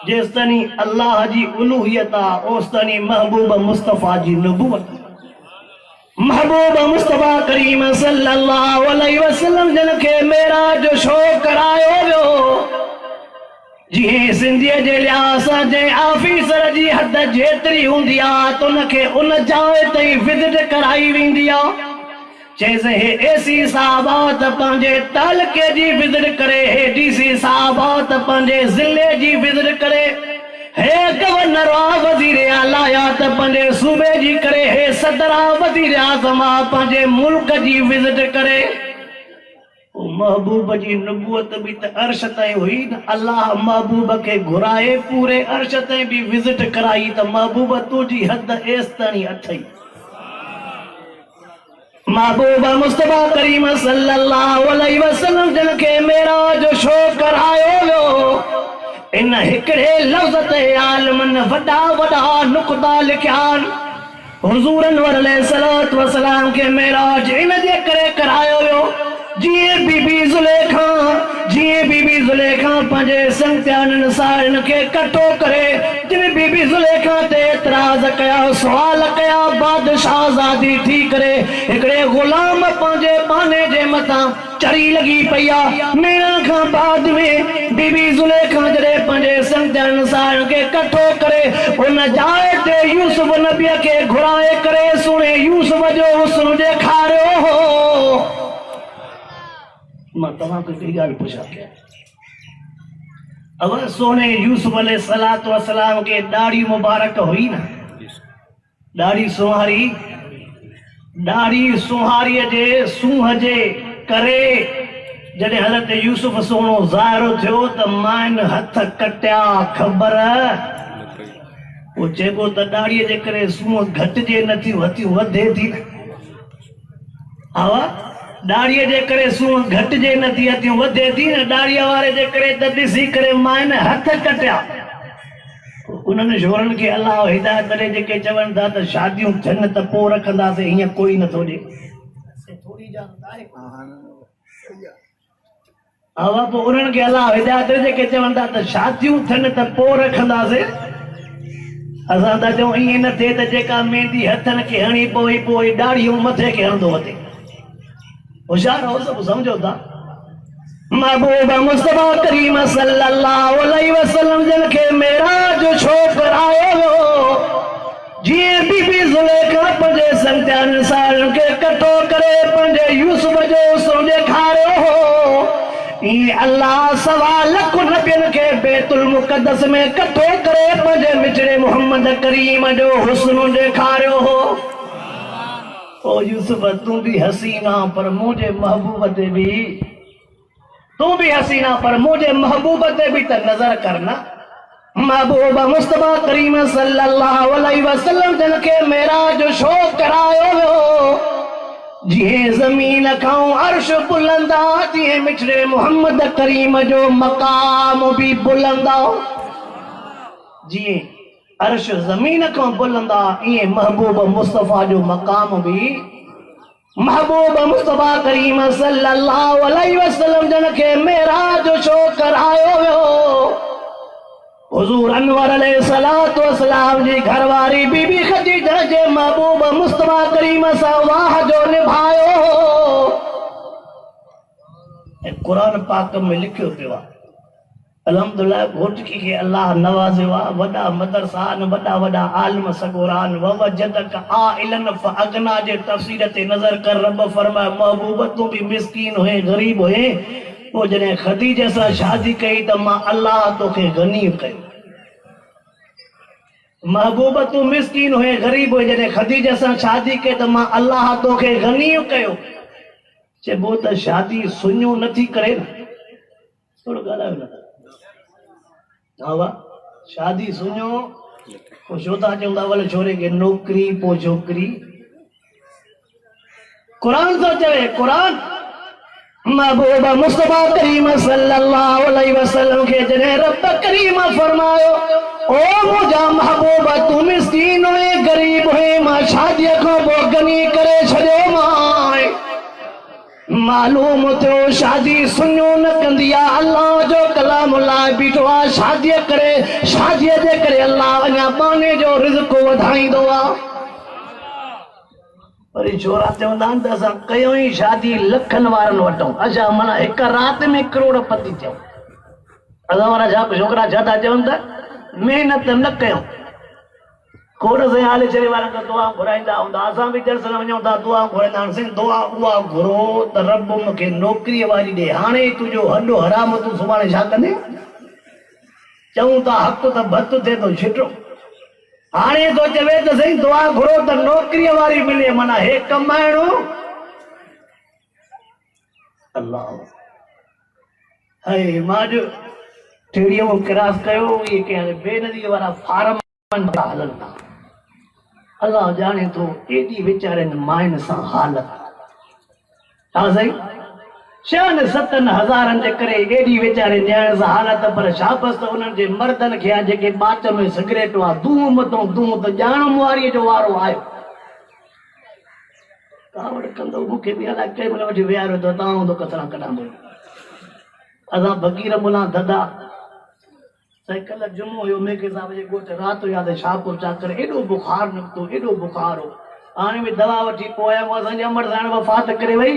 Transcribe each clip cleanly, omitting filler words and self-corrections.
जेसतनी अल्लाह जी उलूहियत आ ओसतनी महबूब मुस्तफा जी नबूवत। महबूब मुस्तफा करीम सल्लल्लाहु अलैहि वसल्लम जन के मेराज शो करायो वियो। जी सिंधीअ जे लिहाज़ सां जे ऑफिसर जी हद जेतिरी हूंदी आहे त उनखे उन जाइ ताईं विज़िट कराई वेंदी आहे। चइसि हे एसी साहब त पंहिंजे तालुके जी विज़िट करे, हे डीसी साहब त पंहिंजे ज़िले जी विज़िट करे, हे गवर्नर वज़ीर आला त पंहिंजे सूबे जी करे, हे सदर वज़ीर आज़म पंहिंजे मुल्क जी विज़िट करे। महबूब जी नबूवत भी त अर्श ताईं हुई न। अल्लाह महबूब के घुराए पूरे अर्श ताईं भी विज़िट कराई त महबूब तुझी हद एस ताईं अथई। महबूब मुस्तफा करीम सल्लल्लाहु अलैहि वसल्लम जन के मेराज शो करायो वियो। इन हिकड़े लफ्ज़ ते आलमन वॾा वॾा नुक़ता लिखियान। हुज़ूर अनवर अलैहिस्सलातु वस्सलाम के मेराज इन जे करे करायो वियो जीअं बीबी ज़ुलेखा पंहिंजे संगतियाननि साड़ियुनि खे कठो करे, जिन बीबी ज़ुलेखा ते एतराज़ कया, सुवाल कया, बादशाहज़ादी थी करे हिकिड़े ग़ुलाम पंहिंजे बाने जे मथां चरी लगी पई आहे। मेण खां बाद में बीबी ज़ुलेखा जॾहिं पंहिंजे संगतियाननि साड़ियुनि खे कठो करे उन जाइ ते यूसुफ नबीअ खे घुराए करे सुणे यूसुफ जो हुस्न ॾेखारियो हो। मां तव्हांखे हिकिड़ी ॻाल्हि पुछां पिया, अगर सोने यूसुफ अलैहिस्सलातु वस्सलाम के दाढ़ी मुबारक हुई न, दाढ़ी सुहारी, दाढ़ी सुहारीअ जे सूंह जे करे जॾहिं हज़रत यूसुफ सोनो ज़ाहिर थियो त माइन हथ कटिया ख़बर पोइ चइबो त दाढ़ीअ जे करे सूंह घटिजे नथी वधे थी न। दाढ़ीअ जे करे सूंह घटिजे नथी हथियूं वधे थी न। दाढ़ीअ वारे जे करे त ॾिसी करे माइन हथ कटिया। उन्हनि शोरनि खे अलाह हिदायत ॾे जेके चवनि था त शादियूं थियनि त पोइ रखंदासीं, हीअं कोई नथो ॾे। पोइ उन्हनि खे अलाह हिदायत ॾे जेके चवनि था त शादियूं थियनि त पोइ रखंदासीं। असां था चऊं ईअं न थिए त जेका मेहंदी हथनि खे हणी पोइ दाढ़ियूं मथे खे हणंदो वञे। होशियार हो, सब समझो था। महबूब मुस्तफा करीम सल्लल्लाहु अलैहि वसल्लम जन के मेराज शो करायो वियो। जीअं बीबी ज़ुलेखा पंहिंजे संगतियाननि साड़ियुनि खे कठो करे पंहिंजे यूसुफ जो हुस्न ॾेखारियो हो, ईअं अल्लाह सवा लख नबियनि खे बैतुल मुक़द्दस में कठो करे पंहिंजे मिठड़े मोहम्मद करीम जो हुस्न ॾेखारियो हो। ओ यूसुफ तू भी हसीना पर मुझे महबूब ते भी, तू भी हसीना पर मुझे महबूब ते भी त नजर करना। महबूब मुस्तफा करीम सल्लल्लाहु अलैहि वसल्लम जन के मेराज शो करायो वियो। जीअं ज़मीन खां अर्श बुलंद आ तीअं मिठड़े मोहम्मद करीम जो मकाम भी बुलंद आ। जीअं अर्श जमीन खां बुलंद आ ईअं महबूब मुस्तफा जो मकाम भी। महबूब मुस्तफा करीम सल्लल्लाहु अलैहि वसल्लम जन के मेराज शो करायो वियो। हुज़ूर अनवर अलैहिस्सलातु वस्सलाम जी घरवारी बीबी खदीजा जे महबूब मुस्तफा करीम सां वाह जो निभायो हो। कुरान पाक में लिखियो पियो आहे अल्हम्दुलिल्लाह घोटकी के अल्लाह नवाज़ियो आहे। वॾा मदरसा वॾा वॾा आलिम सगोरान ववजदक आइलन फअगना जे तफसीर ते नज़र कर। रब फरमाए महबूब तू भी मिस्कीन हुए गरीब हुए, पोइ जॾहिं खदीजा सां शादी कई त मां अल्लाह तोखे गनी कयो। महबूब तू मिस्कीन हुए गरीब हुए, जॾहिं खदीजा सां शादी कई त मां अल्लाह तोखे गनी कयो। चइबो त शादी सुञो नथी करे न, थोरो ॻाल्हायो न। शादी सुनो छो था चवंदा भले छोरे खे नौकरी पोइ छोकिरी। कुरान थो चवे, कुरान महबूब मुस्तफा करीम सल्लल्लाहु अलैहि वसल्लम के जने रब करीम फरमायो ओ मुझा महबूब तू मिस्कीन हुए गरीब हुए मां शादी को बोगनी करे छड़ो मां मालूम थियो शादी सुनो न कंदी अल्लाह जो कलाम लाइ बीठो आहे शादीअ करे, शादीअ जे करे अल्लाह अञा बाने जो रिज़्क़ वधाईंदो आहे। वरी छोरा चवंदा आहिनि त असां कयूं ई शादी लखनि वारनि वटूं, अच्छा माना हिकु राति में करोड़पति थियूं। असां वारा छोकिरा छा था चवनि त महिनत न कयूं, खोड़ से हाल चरे वारनि खां दुआ घुराईंदा हूंदा, असां बि दर्शन वञूं था दुआ घुराईंदा आहियूं। दुआ उहा घुरो त रब मूंखे नौकिरीअ वारी ॾे, हाणे तुंहिंजो हॾो हराम तूं सुभाणे छा कंदे? चऊं था हक़ त भत थिए थो छिटो, हाणे तो चवे त सही दुआ घुरो त नौकिरीअ वारी मिले, माना हे कमाइणो। अल्लाह हाय मां जो टेड़ीअ में क्रॉस कयो, ये के बेनदी वारा फार्म हलन था। अल्लाह जाने तो एडी वीचारनि माइन सां हालत हा सही 6-7 जे करे एडी वीचारे न्याण सां हालत, पर शाबस त उन्हनि जे मर्दनि खे आहे जेके बाच में सिगरेट आहे धूम मथो धूम त ॼाण मुआरीअ जो वारो आयो। कावड़ कंदो मूंखे बि अलाए कंहिं महिल वठी विहारियो त तव्हां तो कतरा कढां पई। असां फ़क़ीर मुला ददा कल जुमो हुयो, मेघे साहब जे घोट रात याद शाहपुर चाकर एडो बुखार निकतो, एडो बुखार हो। हाणे भी दवा वठी पोया असांजे अमर साण वफ़ात करे वई,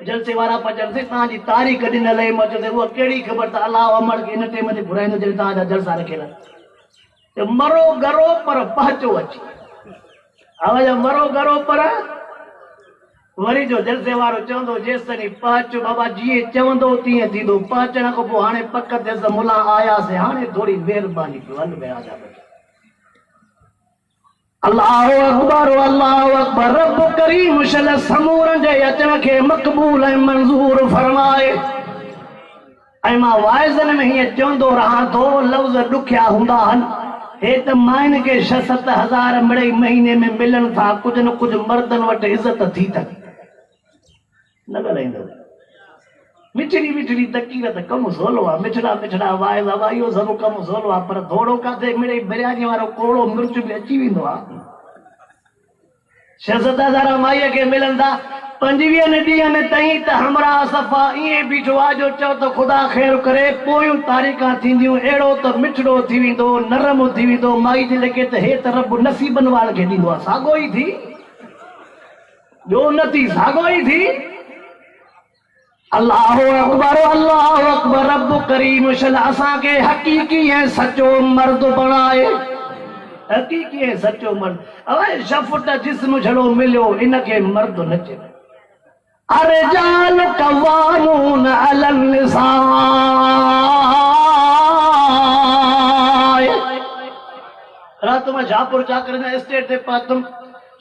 जलसे वारा पचन से तव्हांजी तारीख़ ॾिन लही मचो ते उहा कहिड़ी ख़बर त अलाह अमर खे इन टाइम ते घुराईंदो जॾहिं तव्हांजा जलसा रखियल। मरो गरो पर पहचो अची, आवाज़ मरो गरो पर वरी जो जलसे वारो चवंदो जेसिताईं पहुच बाबा जी चवंदो तीअं थींदो। पहुचण खां पोइ हाणे पक थियस मुला आयासीं, हाणे थोरी महिरबानी कयो हल विया जा। अल्लाहु अकबर अल्लाहु अकबर। रब करीम शल समूरनि जे अचण खे मक़बूल ऐं मंज़ूर फरमाए। ऐं मां वाइज़नि में हीअं चवंदो रहां थो, लफ़्ज़ ॾुखिया हूंदा आहिनि, हे त माइन खे 6-7 हज़ार मिड़ई महीने में मिलनि था, कुझु न कुझु मर्दनि वटि इज़त थी अथनि। न ॻाल्हाईंदो मिठड़ी मिठड़ी तकीर त कमु सवलो आहे, मिठड़ा मिठड़ा वाइज़ आहे, इहो सभु कमु सवलो आहे, पर थोरो काथे मिड़ई बिरयानी वारो कोड़ो मिर्च बि अची वेंदो आहे। 6-7 हज़ार माईअ खे मिलनि था 25 ॾींहंनि ताईं त हमरा सफ़ा ईअं बीठो आहे जो चओ त ख़ुदा ख़ैर करे, पोयूं तारीख़ां थींदियूं अहिड़ो त मिठड़ो थी वेंदो, नरम थी वेंदो माई जे लॻे त हे त रब नसीबनि वारनि खे ॾींदो आहे। साॻो ई थी ॿियो न थी, साॻो ई थी। अल्लाहु अकबर अल्लाहु अकबर। रब करीम शल असांखे हक़ीक़ी ऐं सचो मर्द बणाए, हक़ीक़ी ऐं सचो मर्द। अवे शफ़ट जिस्म जहिड़ो मिलियो इनखे मर्द न चइबो। अरे जाल कवामून अलल निसा, रात में शाहपुर चाकर जे स्टेट ते पहुतुम,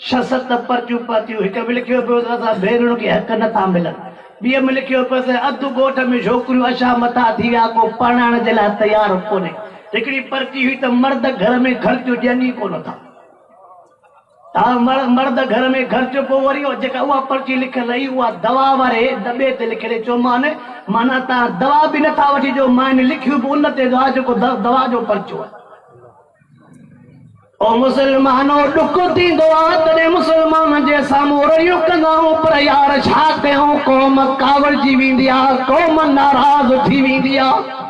6-7 पर्चियूं पातियूं। हिक में लिखियो पियो त असां भेनरुनि खे हक़ नथा मिलनि, ॿिए में लिखियो पियो त अधु ॻोठ में छोकिरियूं अछा मथा थी विया, को पढ़ाइण जे लाइ तयारु कोन्हे। हिकिड़ी पर्ची हुई त मर्द घर में ख़र्च ॾियनि ई कोन था। हा मर्द घर में ख़र्च, पोइ वरी जेका उहा पर्ची लिखियल हुई उहा दवा वारे दॿे ते लिखियल चयोमान, माना तव्हां दवा बि नथा वठी जो माइन लिखियूं बि उन ते जेको दवा जो पर्चो आहे। ओ मुसलमानो ॾुख थींदो आहे तॾहिं मुसलमान जे साम्हूं रहियूं कंदाऊं, पर यार छा कयूं, क़ौम कावड़जी वेंदी आहे, क़ौम नाराज़ थी वेंदी आहे।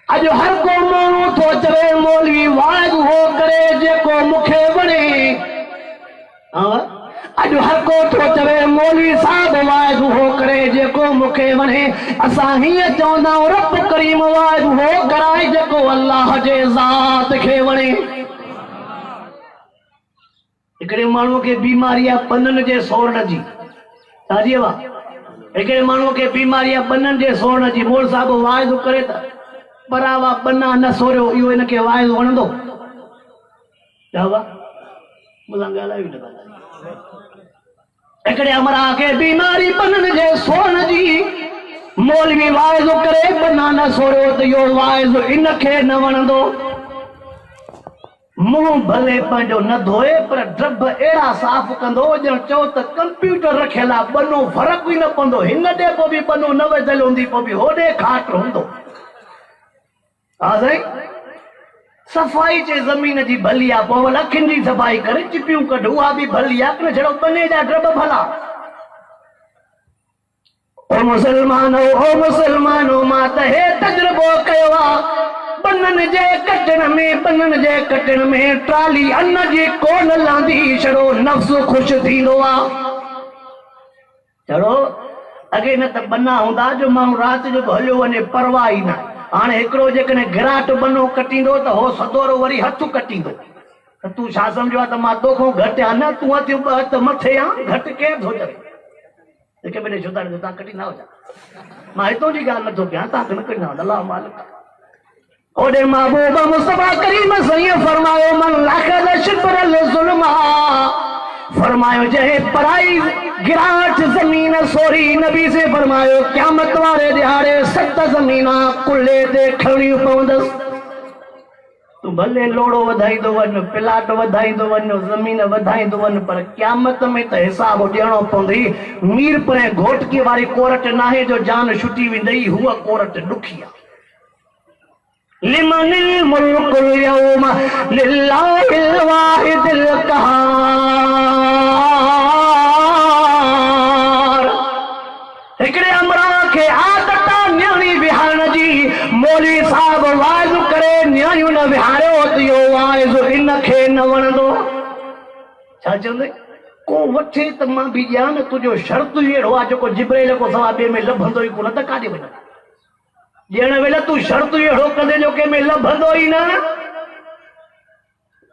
अॼु हर को माण्हू थो चवे मौलवी वाइज़ हो करे जेको मूंखे वणे। अॼु हर को थो चवे मौलवी साहिब वाइज़ हो करे जेको मूंखे वणे। असां हीअं चवंदा आहियूं रब करीम वाइज़ हो कराए जेको अल्लाह जे ज़ात खे वणे। हिकिड़े माण्हूअ खे बीमारी आहे पननि जे सोरण जी, ताज़ी हवा। हिकिड़े माण्हूअ खे बीमारी आहे पननि जे सोरण जी, मोल साहिब वाइज़ करे त परावा पना न सोरियो, इहो हिनखे वाइज़ वणंदो? हिकिड़े अमरा खे बीमारी पननि जे सोरण जी, मौलवी वाइज़ करे पना न सोरियो त इहो वाइज़ इनखे न वणंदो। मुंहुं भले पंहिंजो न धोए पर ड्रब अहिड़ा साफ़ कंदो ॼण चओ त कंप्यूटर रखियल आहे, बनो फ़र्क़ु ई न पवंदो। हिन ॾे पोइ बि बनो न विझल हूंदी, पोइ बि होॾे खाट हूंदो। हा साईं, सफ़ाई जे ज़मीन जी भली आहे, पोइ अखियुनि जी सफ़ाई करे चिपियूं कढ, उहा बि भली आहे, न छड़ो बने जा ड्रब भला। ओ मुसलमानो मां त हे तजुर्बो कयो आहे बनन जे कटण में ट्राली अन्न जी कोन लांदी छड़ो नफ्स खुश थींदो आहे। छड़ो अगे न त बना हूंदा जो माण्हू राति जो हलियो वञे परवाह ई न। हाणे हिकिड़ो जेकॾहिं गिराट बनो कटींदो त हो सदोरो वरी हथ कटींदो त तूं छा सम्झो आहे त मां तोखां घटि आहियां न, तूं अचूं ॿ हथ मथे आहे, घटि केरु थो चवे। हिक ॿिए जुदा तव्हां कटी न हुजा, मां हितां जी ॻाल्हि नथो कयां, तव्हांखे न कढी अलाह मालिक। ओॾे महबूब मुस्तफा करीम सईं फरमायो मन लखद शिबरल ज़ुल्मा, फरमायो जहे पराई गिराट जमीन सोरी। नबी से फरमायो क़यामत वारे दिहाड़े 7 ज़मीना कुल्ले ते खणियूं पवंदसि। तू भले लोड़ो वधाईंदो वञ, प्लाट वधाईंदो वञ, ज़मीन वधाईंदो वञ, पर क़यामत में त हिसाब ॾियणो पवंदई। मीरपुर घोटकी वारी कोरट नाहे जो जान छुटी वेंदई, हूअ कोरट ॾुखी आहे। लिमनिल मुल्कुल यौम लिल्लाहिल वाहिदिल क़हार। हिकिड़े अमरा खे आदत न्याणी विहारण जी, मौलवी साहब वाइज़ करे न्याणियूं न विहारियो त इहो वाइज़ इनखे न वणंदो। छा चवंदे को वठे त मां बि ॾियां न, तुंहिंजो शर्त ई अहिड़ो आहे जेको जिब्रेल को सवा ॿिए में लभंदो ई कोन, त काॾे वञा ॾियण वेले तूं शर्त ई अहिड़ो कंदे जो कंहिं में लभंदो ई न।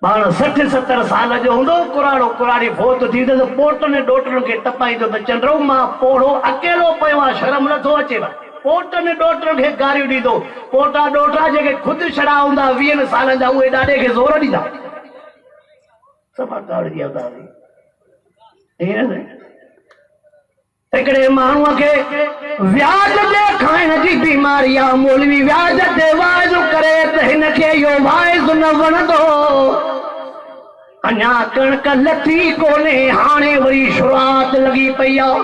पाण 60-70 साल जो हूंदो, कुराड़ो कुराड़ी फोत थींदो त पोटनि ॾोटनि खे टपाईंदो त चंड्रो मां पोड़ो अकेलो पियो आहे, शर्म नथो अचे। पोटनि ॾोटनि खे गारियूं ॾींदो, पोटा ॾोटा जेके ख़ुदि छड़ा हूंदा 20 सालनि जा, उहे ॾाॾे खे ज़ोर ॾींदा। सफ़ा गाड़ी हिकिड़े माण्हूअ खे व्याज ते खाइण जी बीमारी आहे। मौलवी व्याज ते वाइज़ करे त हिनखे इहो वाइज़ न वणंदो। अञा कणक लथी कोन्हे, हाणे वरी शुरूआत लॻी पई आहे।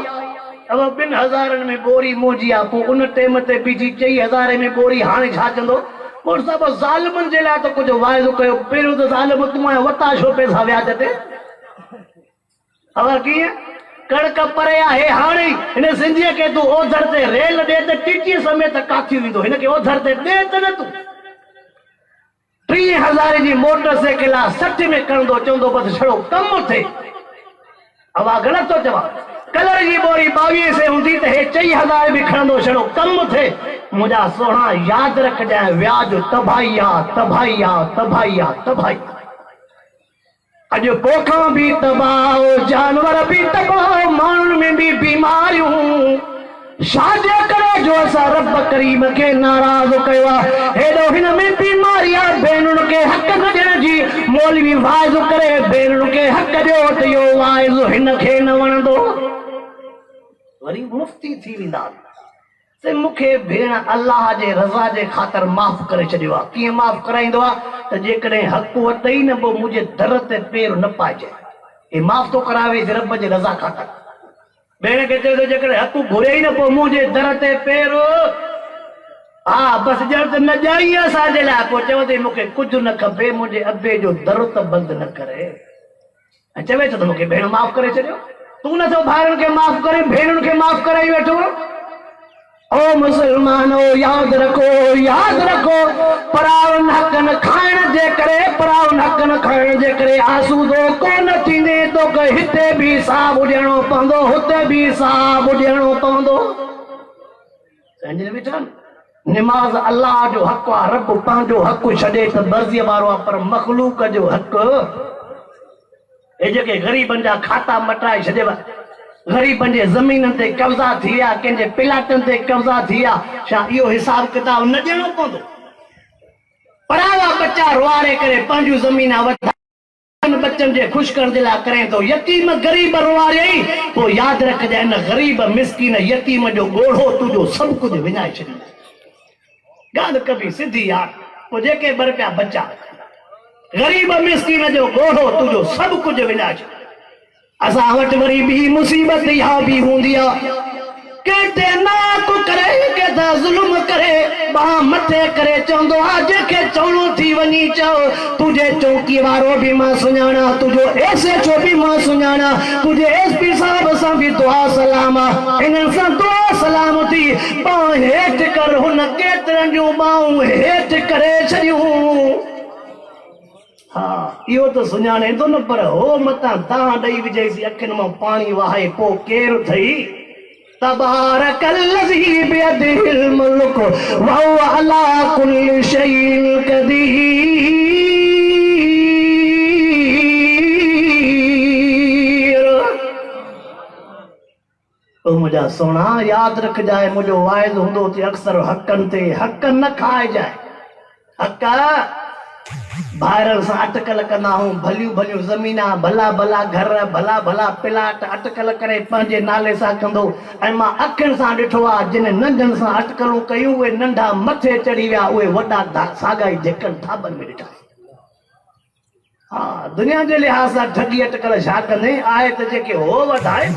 अब 2000 में बोरी मोजी आहे, पोइ उन टाइम ते बीठी 4000 में बोरी। हाणे छा चवंदो मोर साहिब ज़ालिमनि जे लाइ त कुझु वाइदो कयो। पहिरियों त ज़ालिम तूं वता छो पैसा व्याज ते? अब कीअं कणक परे आहे, हाणे हिन सिंधीअ खे तूं ओधर ते रेल ॾे त टीटी समेत काथी वेंदो, हिनखे ओधर ते ॾे त न। तूं 30,000 जी मोटरसाइकिल आहे, 60 में कणंदो, चवंदो बसि छड़ो कमु थिए। हवा ग़लति थो चवां। कलर जी बोरी 2200 हूंदी त हे 4000 बि खणंदो, छड़ो कमु थिए। मुंहिंजा सोना यादि रखजांइ, व्याज तबाही आहे, तबाही आहे, तबाही आहे, तबाही। अॼु पोखां बि तबाह, जानवर बि तबाह, माण्हुनि में बि बीमारियूं। छाजे करे जो असां रब करीम खे नाराज़ कयो आहे? हेॾो हिन में बीमारी आहे। भेणुनि खे हक़ न ॾियण जी मौलवी वाइज़ करे भेणुनि खे हक़ ॾियो त इहो वाइज़ हिनखे न वणंदो, वरी मुफ़्ती थी वेंदा। मूंखे भेण अल्लाह जे रज़ा जे ख़ातिर माफ़ करे छॾियो आहे। कीअं माफ़ कराईंदो आहे त जेकॾहिं हक़ वरितई न, पोइ मुंहिंजे दर ते पेर न पाइजे। हे माफ़ थो करावे रब जे रज़ा ख़ातिर। भेण खे चए थो जेकॾहिं हक़ घुरे ई न, पोइ मुंहिंजे दर ते पेर, हा बसि ॼण त न ॼाई असांजे लाइ। पोइ चवंदे मूंखे कुझु न खपे, मुंहिंजे अबे जो दर त बंदि न करे। ऐं चवे थो त मूंखे भेण माफ़ करे छॾियो। तूं नथो भाइरुनि खे माफ़ करे, भेणुनि खे माफ़ कराई वेठो। ओ मुसलमानो यादि रखो, यादि रखो, पराउनि हक़नि खाइण जे करे, पराउनि हक़नि खाइण जे करे आसूदो कोन थींदे तोखे हिते बि हिसाब ॾियणो पवंदो, हुते बि हिसाब ॾियणो पवंदो। सम्झ में अचनि? निमाज़ अल्लाह जो हक़ आहे, रब पंहिंजो हक़ छॾे त मर्ज़ीअ वारो आहे, पर मख़लूक जो हक़। हे जेके ग़रीबनि जा खाता मटाए छॾेव, ग़रीबनि जे ज़मीन ते कब्ज़ा थी विया, कंहिंजे प्लाटनि ते कब्ज़ा थी विया, छा इहो हिसाब किताब न ॾियणो पवंदो? परावा बच्चा रुआरे करे पंहिंजूं ज़मीन बच्चनि जे ख़ुशि करण जे लाइ करे थो। यतीम ग़रीब रुआरे, पोइ यादि रखजांइ न ग़रीब मिसकीन यतीम जो ॻोढ़ो तुंहिंजो सभु कुझु विञाए छॾींदो। ॻाल्हि कबी सिधी आहे। पोइ जेके ॿर पिया बच्चा, ग़रीब मिसकीन जो ॻोढ़ो तुंहिंजो सभु कुझु विञाए छॾींदो। असां वटि वरी ॿी मुसीबत इहा बि हूंदी आहे, केते नाक करे केता जुल्म करे बाह मथे करे चवंदो आ जेके चवणो थी वञी चओ तुझे चौकी वारो भी मां सुञाणा तुझो एसएचओ भी मां सुञाणा तुझे एसपी साहब सां भी दुआ सलाम इन्हनि सां दुआ सलाम थी बाह हेठि कर हुन केतिरनि जूं बाहूं हेठि करे छॾियूं हाँ इहो त सुञाणे थो न पर हो मतां तव्हां ॾेई विझेसि अखियुनि मां पाणी वहाए पोइ केरु थई तबारकल्लज़ी बियदिहिल मुल्क व हुव अला कुल्लि शैइन क़दीर। ओ मुंहिंजा सोना यादि रखजाए मुंहिंजो वाइदो हूंदो ते अक्सर हक़नि ते हक़ न खाइजाए हक़ ॿाहिरि सां अटकल कंदा हूं भलियूं भलियूं ज़मीना भला भला घर भला भला प्लाट अटकल करे पंहिंजे नाले सां कंदो ऐं मां अखियुनि सां ॾिठो आहे जिन नंढनि सां अटकलूं कयूं उहे नंढा मथे चढ़ी विया उहे वॾा सागाई ढेकनि थाबनि में ॾिठा हा दुनिया जे लिहाज़ सां ठगी अटकल छा कंदे आहे त जेके हो वधाए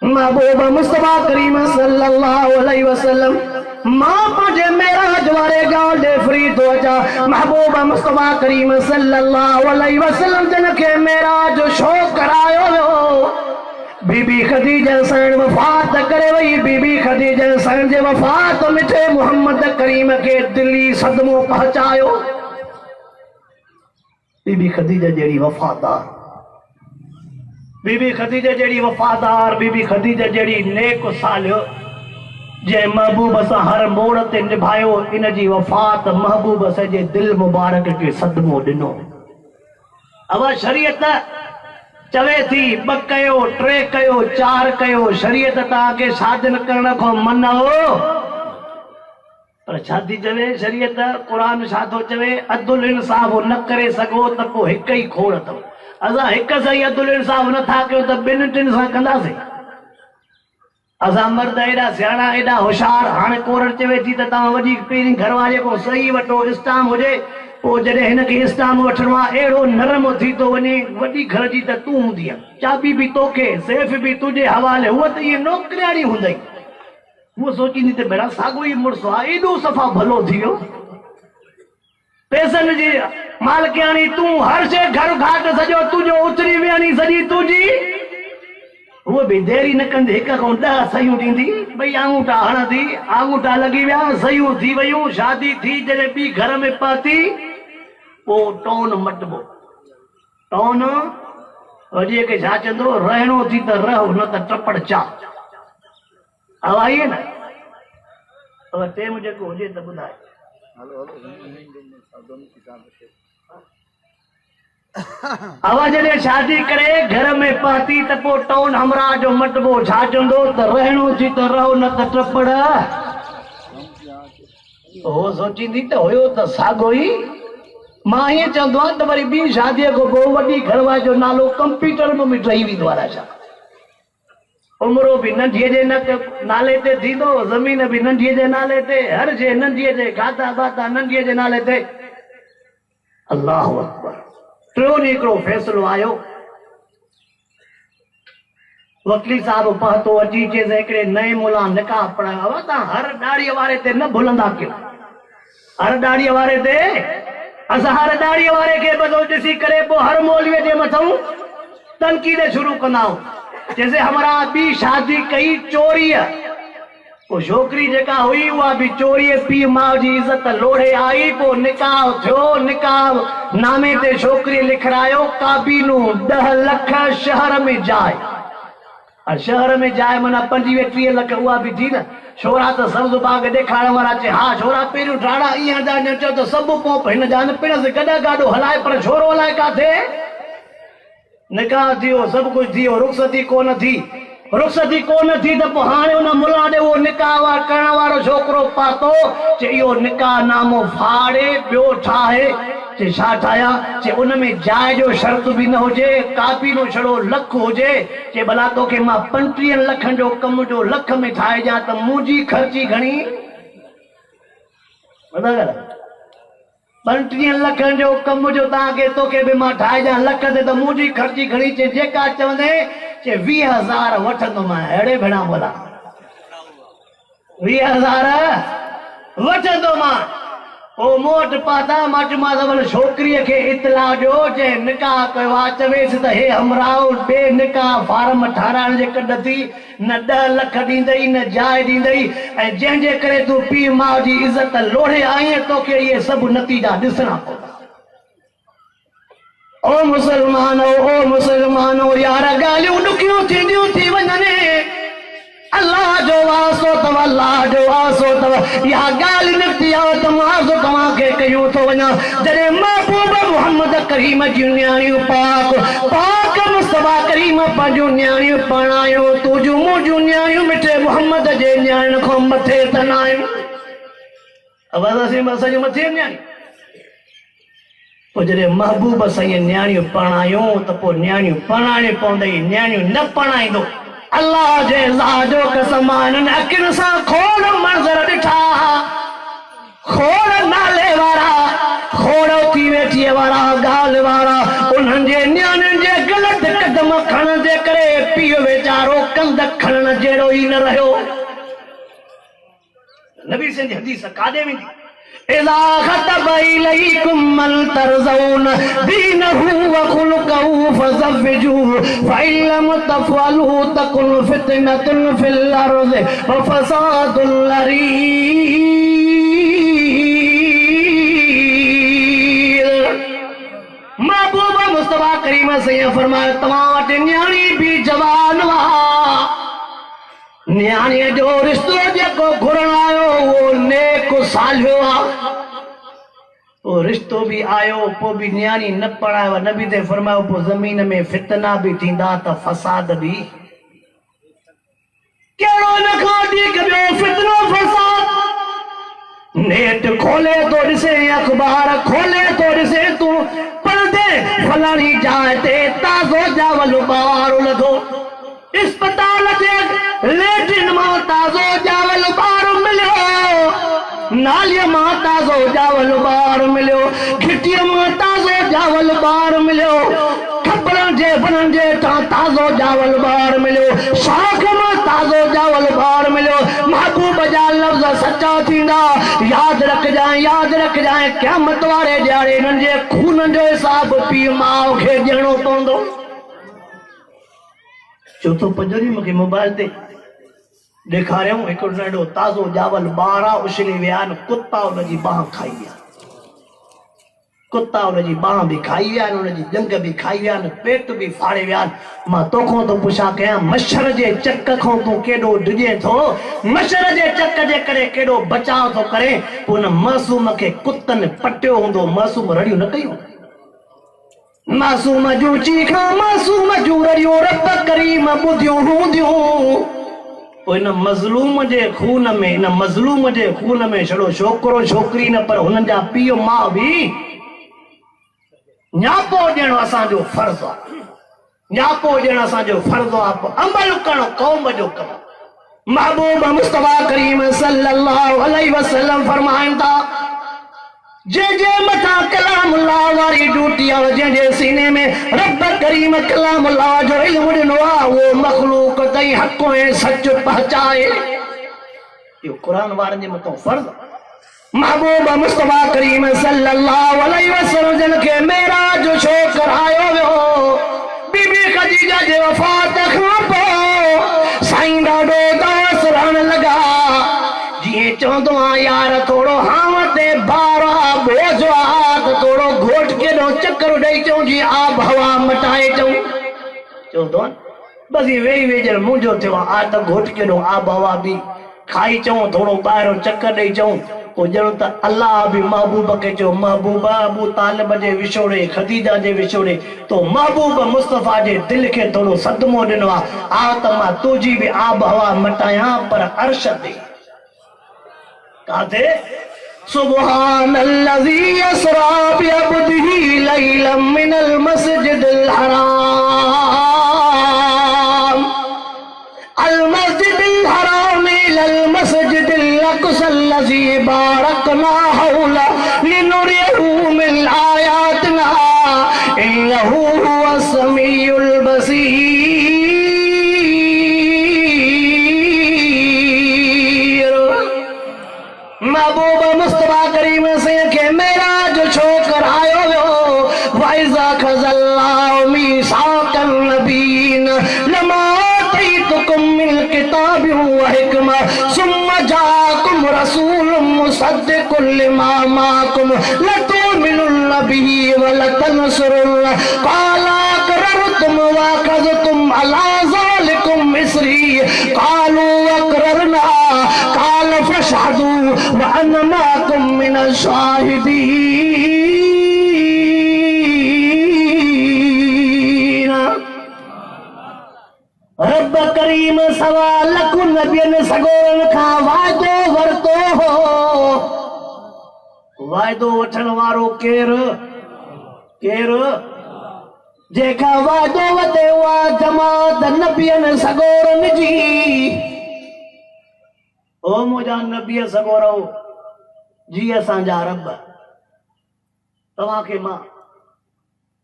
महबूब मुस्तफा करीम सल्लल्लाहु अलैहि वसल्लम मां पंहिंजे मेराज वारे गांव ॾे फ्री थो अचां महबूब मुस्तफा करीम सल्लल्लाहु अलैहि वसल्लम जिन खे मेराज छो करायो वियो बीबी ख़दीजा सैन वफ़ात करे वई बीबी ख़दीजा सैन जे वफ़ात मिठे मोहम्मद करीम खे दिली सदमो पहुचायो बीबी ख़दीजा जहिड़ी वफ़ादार बीबी ख़दीजा जहिड़ी वफ़ादार बीबी ख़दीजा जहिड़ी नेक सालियो जंहिं महबूब सां हर मोड़ ते निभायो इन जी वफ़ात महबूब सॼे दिल मुबारक खे सदमो ॾिनो अब शरीयत चवे थी 2 कयो 3 कयो 4 कयो शरीयत तव्हांखे शादी न करण खां मना हो पर शादी चवे शरीयत क़ुरान छा थो चवे अदुल इंसाफ़ न करे सघो त पोइ हिकु ई खोड़ अथव असां हिकु सां ई अदुल इंसाफ़ नथा कयूं त 2-3 सां कंदासीं असां मर्द एॾा सियाणा एॾा होशियार हाणे कोरड़ चवे थी त तव्हां वॾी पहिरीं घरवारीअ खां सही वठो इस्लाम हुजे पोइ जॾहिं हिनखे इस्लाम वठिणो आहे अहिड़ो नरम थी थो वञे वॾी घर जी त तूं हूंदी आहे चाबी बि तोखे सेफ बि तुंहिंजे हवाले हूअ त इहे नौकरियाणी हूंदई हूअ सोचींदी त भेण साॻियो ई मुड़ुस आहे एॾो सफ़ा भलो थी वियो पैसनि जी मालिकियाणी तूं हर शइ घर घाट सॼो तुंहिंजो उतरी वियानी सॼी तुंहिंजी वो भी देरी न कंदे हिक खां 10 सयूं ॾींदी भई आंगूठा हणंदी आंगूठा लॻी विया सयूं थी वयूं शादी थी जॾहिं ॿी घर में पहुती पोइ टोन मटबो टोन वॾीअ खे छा चवंदो रहणो थी त रहो न त टपड़ चा अब आइए न अब टेम जेको हुजे त ॿुधाए आवाज जॾहिं शादी करे घर में पहुती त पोइ टोन हमरा जो मटबो छा चवंदो त रहणो थी त रहो न त टपड़ हो सोचींदी त हुयो त साॻियो ई मां ईअं चवंदो आहियां त वरी ॿी शादीअ खां पोइ वॾी घरवारी जो नालो कंप्यूटर में बि ठही वेंदो आहे छा उमिरो बि नंढीअ जे नाले ते थींदो ज़मीन बि नंढीअ जे नाले ते हर शइ नंढीअ जे खाधा बाता नंढीअ जे नाले ते अल्लाहु अकबर टियों ॾींहुं हिकिड़ो फ़ैसिलो आयो वकील साहब पहुतो अची चइसि हिकिड़े नए मुला निकाह पढ़ायो आहे तव्हां हर ॾाड़ीअ वारे ते न भुलंदा कयो हर ॾाड़ीअ वारे ते असां हर ॾाड़ीअ वारे खे बदो ॾिसी करे पोइ हर मौलवीअ जे मथां तनक़ीद शुरू कंदा आहियूं जैसे हमारा ॿी शादी कई चोरीअ वो छोकरी जेका हुई उहा बि चोरीअ पीउ माउ जी इज़त लोड़े आई पोइ निकाह थियो निकाह नामे ते छोकिरी लिखायो काबीनू 10 लख शहर में जाए शहर में जाए माना 25-30 लख उहा बि थी न छोरा त सब्ज़ बाग ॾेखारण वारा चए हा छोरा पहिरियों ठाड़ा ईअं हलंदा चओ त सभु पोप हिन जा न पिणसि गॾा गाॾो हलाए पर छोरो हलाए काथे निकाह थियो सभु कुझु थियो रुख़सती कोन थी रुख़सती कोन थी त पोइ हाणे हुन मुला ॾे उहो निकाह करण वारो छोकिरो पातो चए इहो निकाह नामो फाड़े ॿियो ठाहे चए छा ठाहिया चए उन में जाइ जो शर्त बि न हुजे काबीनो छड़ो लख हुजे चए भला तोखे मां 35 लखनि जो कम जो लख में ठाहे ॾियां त मुंहिंजी ख़र्ची घणी 35 लखनि जो कम जो तव्हांखे तोखे बि मां ठाहे ॾियां लख ते त मुंहिंजी ख़र्ची घणी चए जेका चवंदे चए 20,000 वठंदोमांइ अहिड़े भेणा बोला 20,000 वठंदो मां ओ मोट पाता मट माधवल छोकरी के इतला जो जे निकाह कयो आ चवेस त हे हमराओ बे निकाह फार्म ठाराण जे कढती न 10 लाख दींदई न जाय दींदई ऐं जंहिंजे करे तू पी माउ जी इज्जत लोढ़े आई तोखे ये सब नतीजा ॾिसणा पवंदा। ओ मुसलमानो यार ॻाल्हियूं ॾुखियूं थींदियूं थी वञनि अल्लाह जो वासो तव अल्लाह जो वासो तव या गाल निकती आओ तमाज़ तव्हां खे कयूं थो वञा जॾहिं महबूब मोहम्मद करीम जूं न्याणियूं पाक मुस्तफा करीम पंहिंजूं न्याणियूं पढ़ायो तुंहिंजूं मुंहिंजूं न्याणियूं मिठे मोहम्मद जे न्याणियुनि खां मथे त न आहियूं आवाज़ असांजूं मथे न्याणियूं पोइ जॾहिं महबूब साईं न्याणियूं पढ़ायूं त पोइ न्याणियूं पढ़ाइणी पवंदई न्याणियूं न पढ़ाईंदो अल्लाह जे लाजो कसम अखियुनि सां खोड़ मंज़र ॾिठा खोड़ नाले वारा खोड़ थी वेठीअ वारा ॻाल्हि वारा उन्हनि जे न्याणियुनि जे ग़लति कदम खणण जे करे पीउ वीचारो कंध खणण जहिड़ो ई न रहियो। नबी सिंह जी हदीस काॾे वेंदी इज़ा ख़तब इलैकुम मन तरज़ौन दीनहु व ख़ुलक़हु फज़व्विजूहु फ़इन लम तफ़अलू तकुन फ़ितनतुन फ़िल अर्ज़ि व फ़सादुन अरीज़। महबूब मुस्तफा करीम सैयद फरमाया तव्हां वटि न्याणी भी जवान हुआ न्याणीअ जो रिश्तो जेको घुरण आयो उहो नेक सालियो आहे वो रिश्तो भी आयो पोइ भी न्याणी न पढ़ायो नबी ते फरमायो पोइ ज़मीन में फितना भी थींदा त फसाद भी कहिड़ो न खां वधीक ॿियो फितनो फसाद नेट खोले तो ॾिसे अखबार खोले तो ॾिसे तूं पर्दे फलाणी जाइ ते ताज़ो जावल ॿारु लधो अस्पताल जे लेटिन मां ताज़ो जावल ॿारु मिलियो नालीअ मां ताज़ो जावल ॿारु मिलियो घिटीअ मां ताज़ो जावल ॿारु मिलियो खपड़नि जे बननि जे ताज़ो जावल ॿारु मिलियो शाख मां ताज़ो जावल ॿारु मिलियो महबूब जा लफ़्ज़ सचा थींदा यादि रखजांइ क़यामत वारे ॾियारे हिननि जे खून जो हिसाब पीउ माउ खे ॾियणो पवंदो। चौथो पंजरी मूंखे मोबाइल ते ॾेखारियऊं हिकिड़ो नंढो ताज़ो जावल ॿारु आहे उछली विया आहिनि कुता उनजी बांह खाई विया कुता उनजी बांह बि खाई विया आहिनि उनजी जंग बि खाई विया आहिनि पेट बि फाड़े विया आहिनि। मां तोखां थो पुछां कयां मच्छर जे चक खां तूं केॾो डिॼे थो मच्छर जे चक जे करे केॾो बचाव थो करे पोइ हुन मासूम खे कुतनि पटियो हूंदो मासूम रड़ियूं न कयूं मासूम जूं चीखां मासूम जूं रड़ियूं रब करीम ॿुधियूं हूंदियूं पोइ हिन मज़लूम जे खून में छड़ो छोकिरो छोकिरी न पर हुननि जा पीउ माउ बि न्यापो ॾियणो असांजो फर्ज़ आहे अमल करणो क़ौम जो कमु। महबूब मुस्तफा करीम सल्लल्लाहु अलैहि वसल्लम फरमाइनि था जे मथा कलामुल्लाह वारी ड्यूटी आहे जंहिंजे सीने में रब करीम कलामुल्लाह जो इल्मु ॾिनो आहे उहो मखलूक ताईं हक़ ऐं सच पहुचाए इहो क़ुर वारनि जे मथां फर्ज़। महबूब मुस्तफा करीम सल्लल्लाहु अलैहि वसल्लम जन खे मेराज छो करायो वियो बीबी खदीजा जे वफ़ात खां पोइ साईं ॾाढो दास रहण लॻा जीअं चवंदो आहियां यार थोरो हाव ते बारा बोझ आहे त थोरो घोट केॾो चकर ॾेई चऊं जी आब हवा मटाए चऊं चवंदो बसि वेही वेही मुंहिंजो थियो आहे त घोट केॾो आब हवा बि खाई चऊं थोरो ॿाहिरो चकर ॾेई चऊं पोइ ॼणो त अल्लाह बि महबूब खे चयो महबूबा अबू तालिब जे विछोड़े खदीजा जे विछोड़े तो महबूब मुस्तफा जे दिलि खे थोरो सदमो ॾिनो आहे आ त मां तुंहिंजी बि आब हवा मटायां पर अर्श ते काथे सुब्हानल्लज़ी असरा बिअब्दिही लैलन मिनल मस्जिदिल हराम अल मस्जिदिल हराम इलल मस्जिदिल अक़सल्लज़ी बारकना हौला लिनुरियहु मिन आयातिना इन्नहु हुवस समीउल बसीर। मुसद्दिकुल लिमा माकुम लतुमिनुन बिही व लतनसरुन क़ाला अक़ररतुम व अख़ज़तुम अला ज़ालिकुम मिस्री क़ालू अक़ररना क़ाल फ़शहदू व अना माकुम मिनश शाहिदीन। रब करीम सवा लखु नबियन सगोरन खां वाइदो वरतो हो। वाइदो वठण वारो केरु केरु जेका वाइदो वठे उहा जमात नबियन सगोरन जी। ओ मुंहिंजा नबीअ सगोरो जी असांजा रब तव्हांखे मां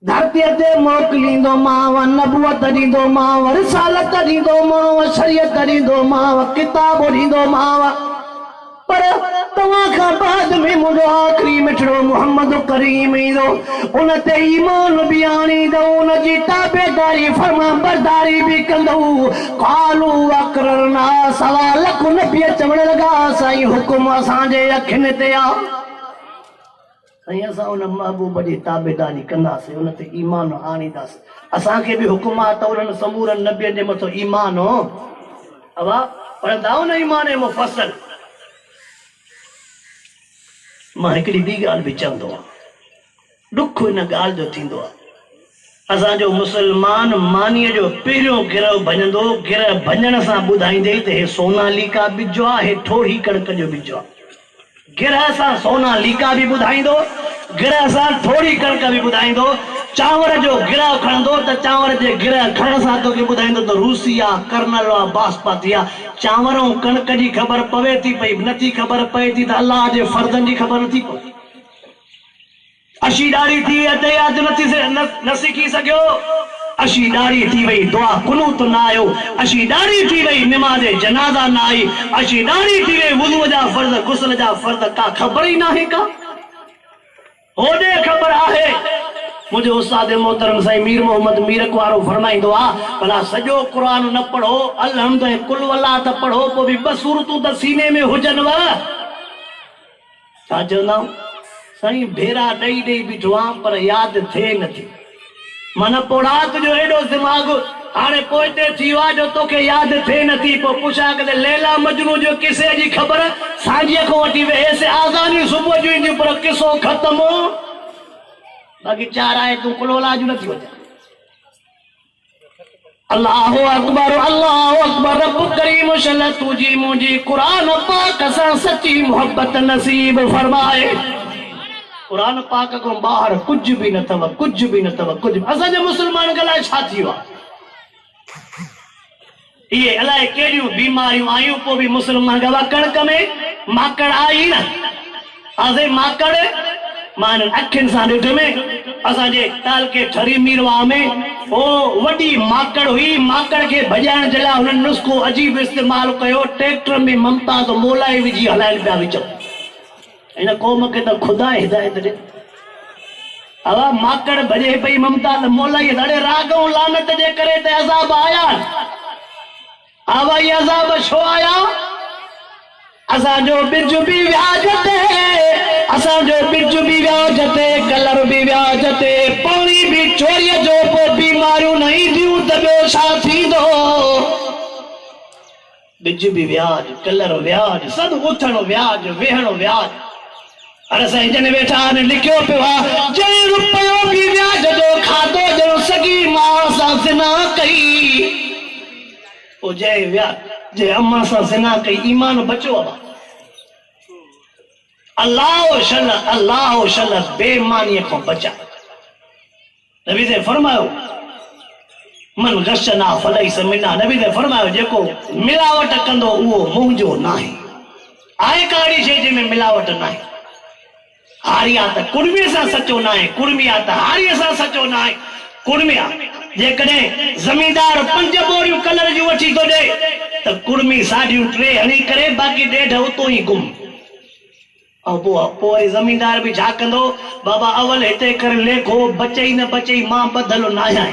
धरतीअ ते मोकिलींदोमांव, नबूअत ॾींदोमांव, रिसालत ॾींदोमांव, शरीयत ॾींदोमांव, किताब ॾींदोमांव, पर तव्हां खां बाद में मुंहिंजो आख़िरी मिठड़ो मोहम्मद करीम ईंदो, उन ते ईमान बि आणींदो, उन जी ताबेदारी फरमाबरदारी बि कंदो। क़ालू अक़ररना सवा लख नबी चवण लॻा साईं हुकुम असांजे अखियुनि ते आ, साईं असां उन महबूब जी ताबेदारी कंदासीं, उन ते ईमान आणींदासीं। असांखे बि हुकुम आहे त उन्हनि समूरनि नबियनि जे मथां ईमान हो। अवा पढ़ंदा न ईमान मुफ़स्सल। मां हिकिड़ी ॿी ॻाल्हि बि चवंदो आहियां, ॾुख हिन ॻाल्हि जो थींदो आहे असांजो मुस्लमान मानीअ जो पहिरियों गिरह भञंदो, गिरह भञण सां ॿुधाईंदे त हे सोनालिका ॿिजो आहे, हे ठोड़ी कणिक जो ॿिजो आहे। गिरह सां सोनालिका बि ॿुधाईंदो, गिरह सां ठोड़ी कणिक बि ॿुधाईंदो। चांवर जो गिरह खणंदो त चांवर जे गिरह खणण सां तोखे ॿुधाईंदो त रूसी आहे, कर्नल आहे, बासमती आहे। चांवर ऐं कणिक जी ख़बर पवे थी पई, नथी ख़बर पए थी त अलाह जे फर्ज़नि जी ख़बर नथी पवे। अशी ॾाढ़ी थी अते यादि न सिखी सघियो, अशी ॾाढ़ी थी वई दुआ कुनूत न आयो, अशी ॾाढ़ी थी वई निमाज़ जनाज़ा न आई, अशी ॾाढ़ी थी वई वुज़ू जा फर्ज़ गुस्ल जा फर्ज़ का ख़बर ई न आहे का। होॾे ख़बर आहे। मुंहिंजो उस्ताद मोहतरम साईं मीर मोहम्मद मीरक वारो फरमाईंदो आहे भला सॼो क़ुर न पढ़ो, अलहम्द कुल वल्लाह त पढ़ो, पोइ बि 2 सूरतूं त सीने में हुजनव। छा चवंदा साईं भेरा ॾेई ॾेई बीठो आहियां पर यादि थिए नथी। मन पोड़ा तुंहिंजो एॾो दिमाग़ हाणे पोइते थी वियो आहे जो तोखे यादि थिए नथी। पोइ पुछां कि लैला मजनू जो किसे जी ख़बर सांझीअ खां वठी वेहेसि आज़ानी सुबुह जो ईंदियूं पर किसो ख़तम हो। बाक़ी 4 आयतूं कुलोला जूं नथी वञनि। अल्लाहु अकबर अल्लाहु अकबर। रब करीम शल तुंहिंजी मुंहिंजी क़ुर पाक सां सची मोहब्बत नसीब फरमाए। क़ुर पाक खां ॿाहिरि कुझु बि न अथव, कुझु बि न अथव, कुझु बि। असांजे मुस्लमान लाइ छा थी वियो आहे? इहे अलाए कहिड़ियूं बीमारियूं आयूं, पोइ बि मुस्लमान गवा कणिक में माकड़ आई न। असां माकड़ मां अखियुनि सां ॾिठो में असांजे तालके ठरी मीरवा में ओ वॾी माकड़ हुई। माकड़ खे भॼाइण जे लाइ हुननि नुस्ख़ो अजीब इस्तेमालु कयो। ट्रैक्टर में मुमताज़ मोलाई विझी हलाइनि पिया विच। इन क़ौम खे त ख़ुदा हिदायत ॾे। हवा माकड़ भॼे पई मुमताज़ मोलाई ॾाढे राग ऐं लानत जे करे त अज़ाब आया। आवाई अज़ाब छो आया? असांजो बिज बि व्याज ते, असांजो बिज बि व्याज ते, कलर बि व्याज ते, पाणी बि चोरीअ जो, पोइ बीमारियूं न ईंदियूं त ॿियो छा थींदो? बिज बि व्याज, कलर व्याज, सभु उथण व्याज, वेहण व्याज। अरे साईं जन वेठा आहिनि लिखियो पियो आहे जंहिं रुपयो बि व्याज जो खाधो जो सॻी मां सां ज़िना कई। पोइ जंहिं व्याज जे अम्मा सां ज़िना कई ईमान बचियो आहे। अल्लाह शल बेईमानीअ खां बचा। नबी से फरमायो मन गशना फलैस मिना। नबी से फरमायो जेको मिलावट कंदो उहो मुंहिंजो नाहे। आहे काड़ी शइ जंहिंमें मिलावट नाहे। हारिया त कुड़मीअ सां सचो नाहे, कुड़मिया त हारीअ सां सचो नाहे। कुड़मिया जेकॾहिं ज़मींदार 5 बोरियूं कलर जूं वठी थो ॾे त कुड़मी साढियूं 3 हणी करे बाक़ी 1.5 उतो ई गुम। ऐं पोइ ज़मींदार बि छा कंदो? बाबा अवल हिते करे लेखो, बचई न बचई मां ॿधल न आहियां।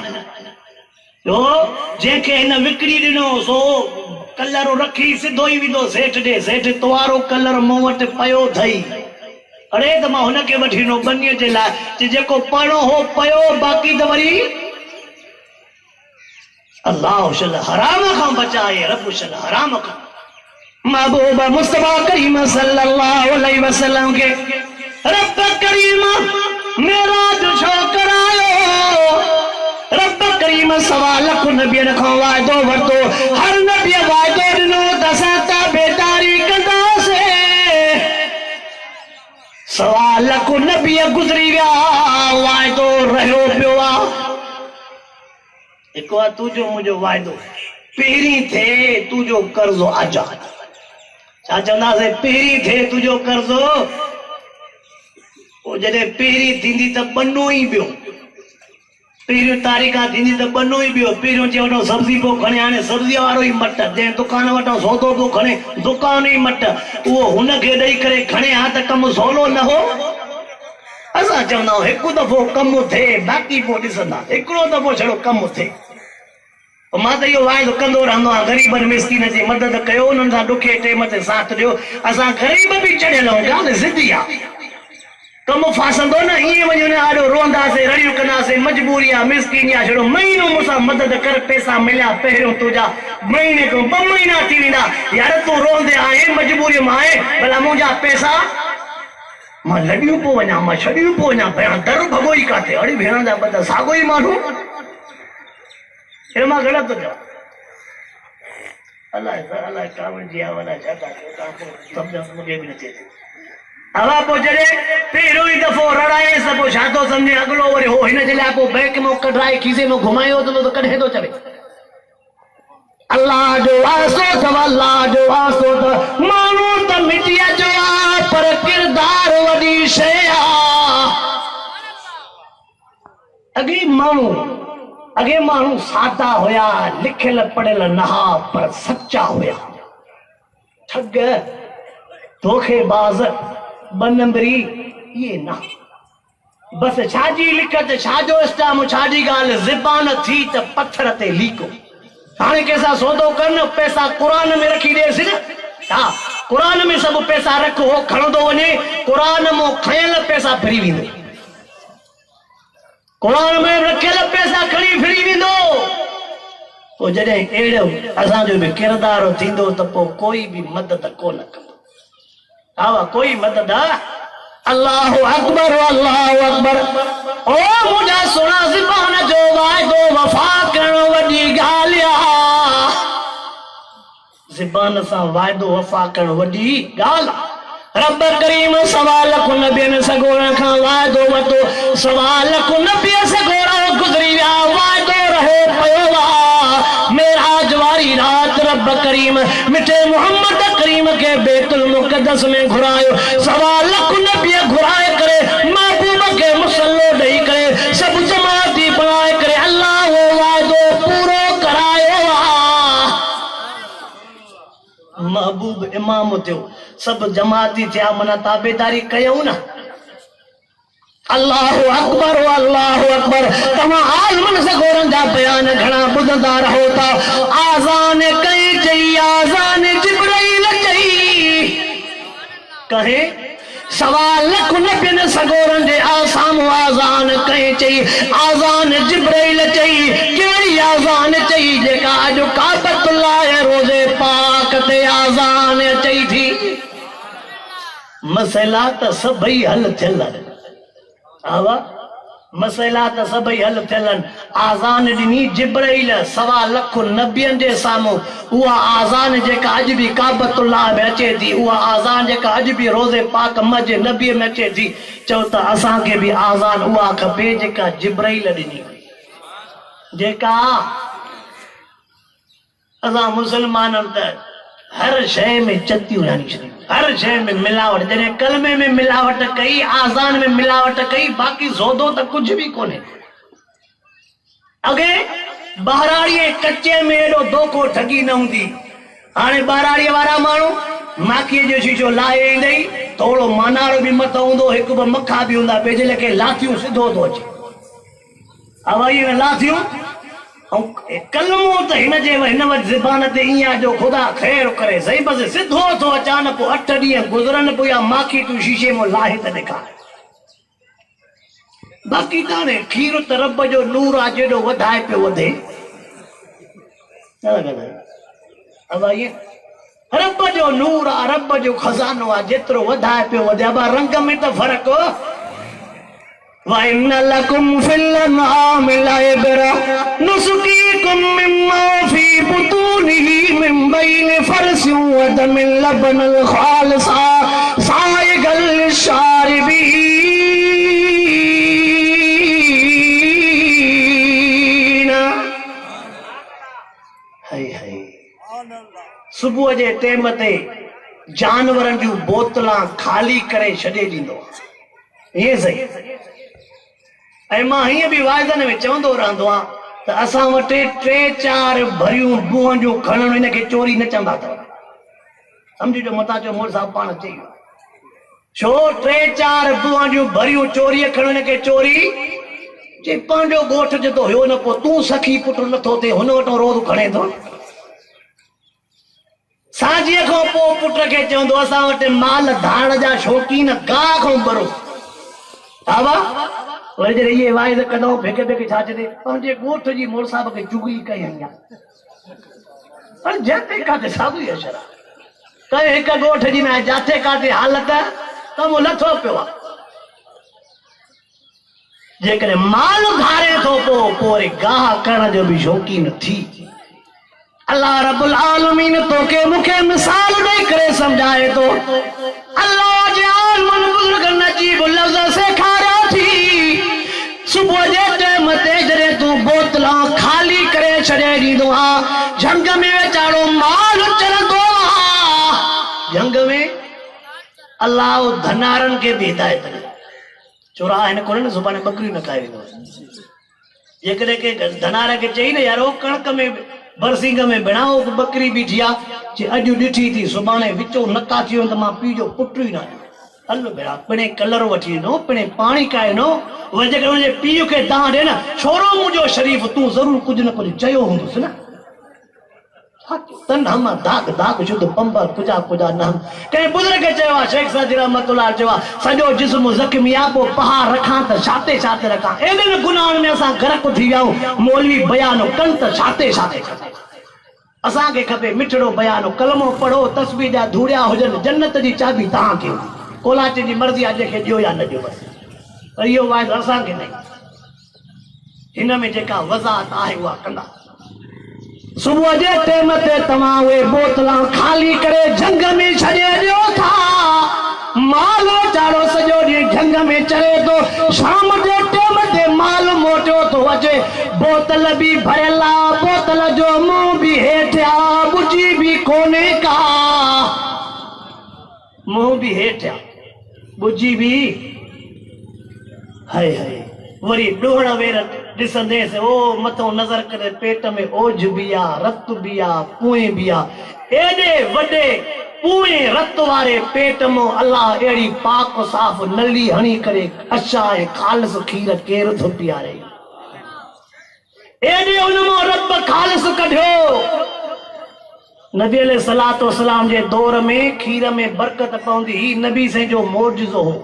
जंहिंखे हिन विकिणी ॾिनो सो कलर रखी सिधो ही विदो सेठ दे सेठ तवारो कलर मूं वटि पयो थई अरे त मां हुनखे वठी ॾिनो बनीअ जे लाइ जेको पढ़ो हो पयो बाक़ी त वरी अल्लाह शल हराम खां बचाए रब शल हराम खां महबूब मुस्तफा करीम सल्लल्लाहु अलैहि वसल्लम के रब करीम मेराज छो करायो रब करीम सवा लख नबियन खां वाइदो वरितो हर नबी वाइदो ॾिनो त असां ताबेदारी कंदासीं सवा लख नबी गुज़री विया वाइदो रहियो पियो आहे हिकु आहे तुंहिंजो मुंहिंजो वाइदो पहिरीं थिए तुंहिंजो कर्ज़ो आजाद छा चवंदासीं पहिरीं थिए तुंहिंजो कर्ज़ो पोइ जॾहिं पहिरीं थींदी त बनो ई ॿियो पहिरियों तारीख़ थींदी त बनो ई ॿियो पहिरियों चयो वठो सब्जी पोइ खणे हाणे सब्जीअ वारो ई मट जंहिं दुकान वटां सौदो पोइ खणे दुकान ई मट उहो हुनखे ॾेई करे खणे हा त कमु सवलो न हो असां चवंदा आहियूं हिकु दफ़ो कमु थिए बाक़ी पोइ ॾिसंदा हिकिड़ो दफ़ो छड़ो कमु थिए मां त इहो वाइदो कंदो रहंदो आहियां ग़रीबनि मिसकीन जी मदद कयो उन्हनि सां ॾुखे टेम ते साथ ॾियो असां ग़रीब बि चढ़ियल आहियूं ॻाल्हि सिधी आहे कमु फासंदो न ईअं वञो न आॾो रोअंदासीं रड़ियूं कंदासीं मजबूरी आहे मिसकीनी आहे छड़ो महीनो मूंसां मदद कर पैसा मिलिया पहिरियों तुंहिंजा महीने खां 2 महीना थी वेंदा यार तूं रोंदे आहे मजबूरीअ मां आहे भला मुंहिंजा पैसा मां लॾियूं पोइ वञा मां छॾियूं पोइ वञा भेण दर भॻो ई काथे अड़े भेण जा बद साॻो ई माण्हू हे मां ग़लति थो चवां अलाए कावड़ जी आहे अलाए छा था सम्झ मूंखे बि न थिए हवा पोइ जॾहिं पहिरियों ई दफ़ो रड़ाएसि त पोइ छा थो सम्झे अॻिलो वरी हो हिन जे लाइ पोइ बैंक में कढाए खीसे में घुमायो त कॾहिं थो चवे अल्लाह जो वास्तो अथव अल्लाह जो वास्तो अथव माण्हू त मिटीअ जो आहे पर किरदार वॾी शइ आहे अॻे माण्हू सादा हुया लिखियल पढ़ियल न हा पर सच्चा हुया ठग धोखेबाज़ ॿ नंबरी ये ना बस छाजी लिखत छाजो इस्लाम छाजी ॻाल्हि ज़बान थी त पत्थर ते लीको हाणे कंहिंसां सौदो कर न पैसा क़ुरान में रखी ॾेसि न हा क़ुरान में सभु पैसा रख हो खणंदो वञे क़ुरान मां खयल पैसा फिरी वेंदो क़ुरान में रखियल पैसा खणी फिरी वेंदो पोइ जॾहिं अहिड़ो असांजो बि किरदार थींदो त पोइ कोई बि मदद कोन कंदो आवा कोई मदद अल्लाह अकबर ओ मुझा सुना ज़बान जो वाइदो वफा करणु वॾी ॻाल्हि आहे ज़बान सां वाइदो वफा करणु वॾी ॻाल्हि आहे रब करीम सवा लख नबियनि सगोरनि खां वाइदो वरितो सवा लख नबी सगोरा गुज़री विया वाइदो रहे पियो आहे मेराज वारी रात रब करीम मिठे मोहम्मद करीम के बैतुल मुक़द्दस में घुरायो सवा लख नबी घुराए करे महबूब के मुसल्लो ॾेई करे सभु जमाती बनाए करे अल्लाह वो वाइदो पूरो करायो महबूब इमाम थियो सभु जमाती थिया मना ताबेदारी कयूं न अल्लाहु अकबर तव्हां आलमन सगोरनि जा बयान घणा ॿुधंदा रहो था आज़ान कई चई आज़ान जिब्राइल चई कहे सवा लख नबियनि सगोरनि जे आसाम आज़ान कई चई आज़ान जिब्राइल चई कहिड़ी आज़ान चई जेका अॼु काबतुल्लाह रोज़े पाक ते आज़ान चई थी मसइला त सभई हल थियल आवा मसइला त सभई हल थियल आज़ान ॾिनी जिब्राइल सवा लख नबियनि जे साम्हूं उहा आज़ान जेका अॼु बि काबतुल्लाह में अचे थी उहा आज़ान जेका अॼु बि रोज़े पाक मस्जिद नबीअ में अचे थी चओ त असांखे बि आज़ान उहा खपे जेका जिब्राइल ॾिनी जेका असां मुस्लमाननि त हर शइ में चतियूं राणी छॾियूं हर शइ में मिलावट जॾहिं कलमे में मिलावट कई आज़ान में मिलावट कई बाक़ी सौदो त कुझु बि कोन्हे अॻे बहराड़ीअ कचे में एॾो धोखो ठगी न हूंदी हाणे बहराड़ीअ वारा माण्हू माखीअ जो शीशो लाहे ईंदई थोरो मानाड़ो बि मथो हूंदो हिकु ॿ मखा बि हूंदा ॿिए जे लेखे लाथियूं सिधो थो अचे हवाईअ में लाथियूं कलमो तो हिन जे हिन वटि ज़बान ते ईअं जो ख़ुदा ख़ैर करे सही बसि सिधो थो अचान पोइ 8 ॾींहं गुज़रनि पोइ या माखी तूं शीशे में लाहे त ॾेखार। बाक़ी त हाणे खीर त रब जो नूर आहे जेॾो वधाए पियो वधे अब ईअं रब जो नूर आहे रब जो खज़ानो आहे जेतिरो वधाए पियो वधे अब रंग में त फ़र्क़ु وَإِنَّ لَكُمْ فِي الْأَنْعَامِ لَعِبْرَةً نُسْقِيكُم مِّمَّا فِي بُطُونِهِ مِن بَيْنِ فَرْثٍ وَدَمٍ لَبَنًا خَالِصًا سَائِغًا لِّلشَّارِبِينَ सुबुह जे टेम ते जानवरनि जूं बोतलां खाली करे छॾे ॾींदो ईअं सही। ऐं मां हीअं बि वाइदनि में चवंदो रहंदो आहियां त असां वटि 3-4 भरियूं बुहनि जूं खणनि हिनखे चोरी न चवंदा अथव सम्झिजो मतां चओ मोर साहिब पाण चई छो 3-4 बुहनि जूं भरियूं चोरी खणनि हिनखे चोरी जे पंहिंजो ॻोठ जेको हुयो न पोइ तूं सखी पुटु नथो थिए हुन वटां रोज़ खणे थो साझीअ खां पोइ पुट खे चवंदो असां वटि माल धाण जा शौक़ीन गाह खां भरो आवा वरी जॾहिं इहे वाइद कंदो भेके भेके छा चए पंहिंजे ॻोठ जी मोर साहिब खे चुगली कई आई आहे पर जिते काथे साधू अशर आहे त हिकु ॻोठ जी न आहे जिते काथे हालत कमु नथो पियो आहे जेकॾहिं माल धारे थो पोइ वरी गाह करण जो बि शौक़ीन थी अल्लाह रब्बुल आलमीन तोखे मूंखे मिसाल ॾेई करे सम्झाए थो अल्लाह जे आलमन बुज़ुर्गनि अजीब लफ़्ज़ सेखारिया थी सुबुह जे टाइम ते जॾहिं तूं बोतलां खाली करे छॾे ॾींदो आहे झंग में वीचारो माल चलंदो आहे झंग में अल्लाह धनारनि खे बि हिदायत ॾे चोरा आहिनि कोन न सुभाणे बकरियूं न खाए वेंदो जेकॾहिं के धनार खे चई न यारो कणक में बरसिंग में बिणाओ बकरी बीठी आहे अॼु ॾिठी थी सुभाणे विचो नका थी वियो त मां पीउ जो पुट ई न आहियां हल भेड़ा पिणे कलर वठी ॾिनो पिणे पाणी काए ॾिनो वरी जेकॾहिं हुनजे पीउ खे दाह ॾे न छोरो मुंहिंजो शरीफ़ तूं ज़रूरु कुझु न कुझु चयो हूंदुसि न तन हम दाग दाग शुद्ध पंबर पुजा पुजा नाम कंहिं बुज़ुर्ग चयो आहे शेख सादी रहमतुल्लाह चयो आहे सॼो जिस्म ज़ख़्मी आहे पोइ पहाड़ रखां त छाते छाते रखां एॾनि गुनाहनि में असां गरक थी विया आहियूं मौलवी बयानो कनि त छाते छाते असांखे खपे मिठड़ो बयानो कलमो पढ़ो तस्बीह जा धूड़िया हुजनि जन्नत जी चाबी तव्हांखे कोलाचे जी मर्ज़ी आहे जंहिंखे ॾियो या न ॾियो बसि पर इहो वाइदो असांखे न हिन में जेका वज़ाहत आहे उहा कंदा सुबुह जे टाइम ते तव्हां उहे बोतलां खाली करे झंग में छॾे ॾियो था माल वीचारो सॼो ॾींहुं झंग में चरे थो शाम जे टाइम ते माल मोटियो थो अचे बोतल बि भरियल आहे बोतल जो मुंहुं बि हेठि आहे बुझी बि कोन्हे का मुंहुं बि हेठि आहे बुझी बि हाय हाय वरी ॾोहण वेर ॾिसंदेसि ओ मथो नज़र करे पेट में ओझ बि आहे रत बि आहे पुए बि आहे एॾे वॾे पुए रत वारे पेट मां अल्लाह अहिड़ी पाक साफ़ नली हणी करे अछा ऐं ख़ालिस खीर केरु थो पीआरे एॾे हुन मां रब ख़ालिस कढियो नबी अलैहिस्सलातु वस्सलाम जे दौर में खीर में बरकत पवंदी ही नबी साईं जो मौजज़ो हो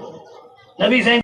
नबी साईं